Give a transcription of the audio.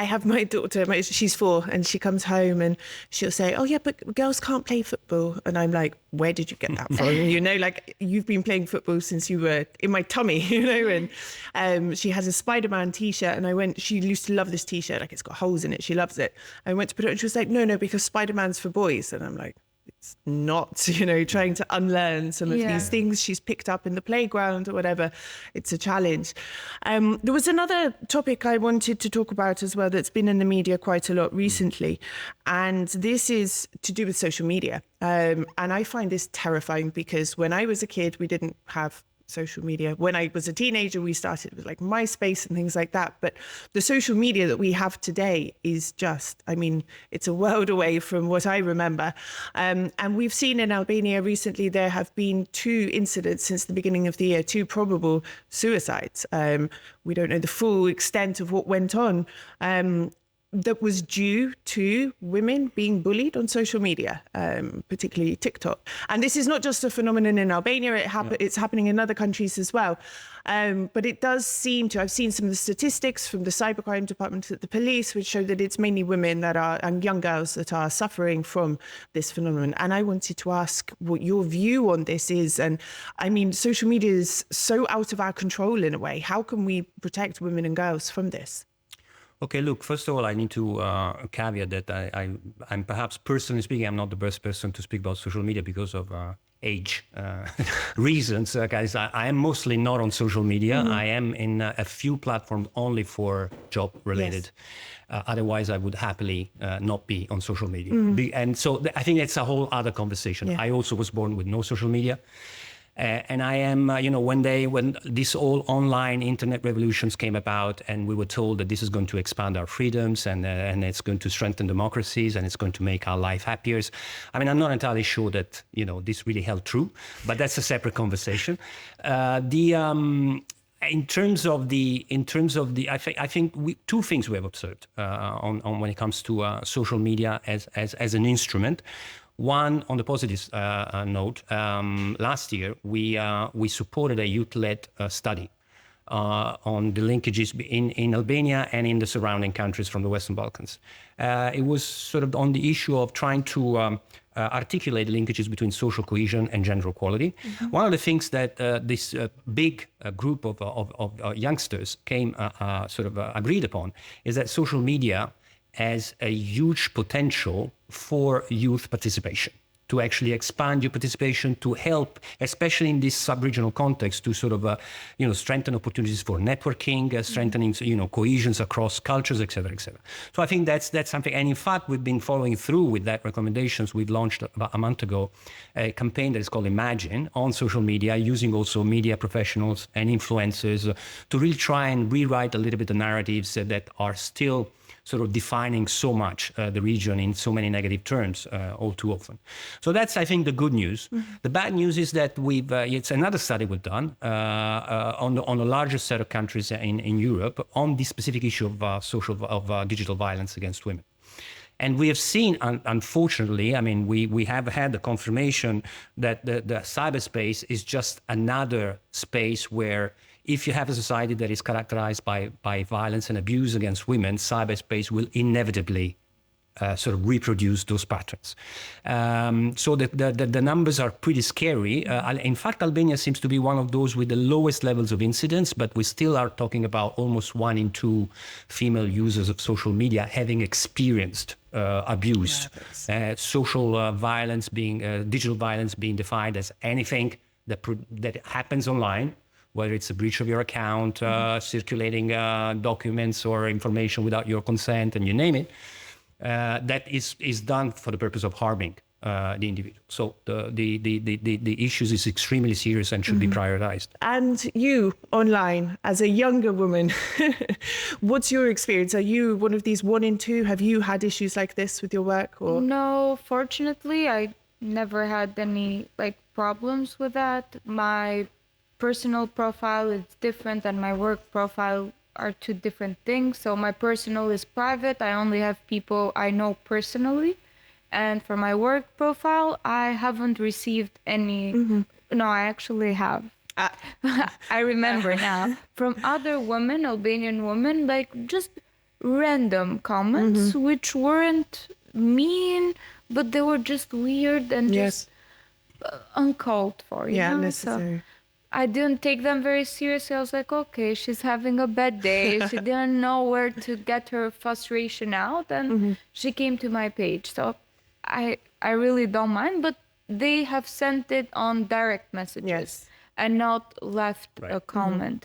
I have my daughter, she's 4, and she comes home and she'll say, oh yeah, but girls can't play football. And I'm like, where did you get that from? Like you've been playing football since you were in my tummy, and she has a Spider-Man t-shirt, and she used to love this t-shirt, like it's got holes in it. She loves it. I went to put it on, and she was like, no, because Spider-Man's for boys. And I'm like, it's not, trying to unlearn some of these things she's picked up in the playground or whatever. It's a challenge. There was another topic I wanted to talk about as well that's been in the media quite a lot recently. And this is to do with social media. And I find this terrifying because when I was a kid, we didn't have social media. When I was a teenager, we started with like MySpace and things like that. But the social media that we have today is just, it's a world away from what I remember. And we've seen in Albania recently, there have been 2 incidents since the beginning of the year, 2 probable suicides. We don't know the full extent of what went on. That was due to women being bullied on social media, particularly TikTok. And this is not just a phenomenon in Albania, it's happening in other countries as well. But it does seem to, I've seen some of the statistics from the cybercrime department at the police, which show that it's mainly women and young girls that are suffering from this phenomenon. And I wanted to ask what your view on this is. And social media is so out of our control in a way. How can we protect women and girls from this? Okay, look, first of all, I need to caveat that I'm perhaps personally speaking, I'm not the best person to speak about social media because of age reasons. Guys, I am mostly not on social media. I am in a few platforms only for job related. Yes. Otherwise, I would happily not be on social media. And so I think that's a whole other conversation. Yeah. I also was born with no social media. And I am, when this all online internet revolutions came about and we were told that this is going to expand our freedoms and it's going to strengthen democracies and it's going to make our life happier. I'm not entirely sure that, this really held true, but that's a separate conversation. In terms of the, I think 2 things we have observed on when it comes to social media as an instrument. One, on the positive note, last year we supported a youth-led study on the linkages in Albania and in the surrounding countries from the Western Balkans. It was sort of on the issue of trying to articulate the linkages between social cohesion and gender equality. One of the things that this big group of youngsters agreed upon is that social media has a huge potential for youth participation, to actually expand your participation, to help, especially in this sub-regional context, to sort of, strengthen opportunities for networking, strengthening, cohesions across cultures, et cetera, et cetera. So I think that's something. And in fact, we've been following through with that recommendations. We've launched about a month ago a campaign that is called Imagine on social media, using also media professionals and influencers to really try and rewrite a little bit the narratives that are still sort of defining so much the region in so many negative terms all too often. So that's, I think, the good news. The bad news is that it's another study we've done on the largest set of countries in Europe on the specific issue of digital violence against women. And we have seen, unfortunately, we have had the confirmation that the cyberspace is just another space where if you have a society that is characterized by violence and abuse against women, cyberspace will inevitably sort of reproduce those patterns. So the numbers are pretty scary. In fact, Albania seems to be one of those with the lowest levels of incidence, but we still are talking about almost 1 in 2 female users of social media having experienced abuse. Social violence digital violence being defined as anything that happens online, whether it's a breach of your account, circulating documents or information without your consent, and you name it, that is done for the purpose of harming the individual. So the issues is extremely serious and should be prioritized. And you, online, as a younger woman, what's your experience? Are you one of these 1 in 2? Have you had issues like this with your work? Or? No, fortunately, I never had any problems with that. My personal profile is different and my work profile are 2 different things. So my personal is private. I only have people I know personally. And for my work profile, I haven't received any. No, I actually have. I remember now from other women, Albanian women, just random comments which weren't mean, but they were just weird and just uncalled for, you know? necessary. So I didn't take them very seriously. I was like, okay, she's having a bad day. She didn't know where to get her frustration out, and she came to my page. So I really don't mind, but they have sent it on direct messages and not left a comment.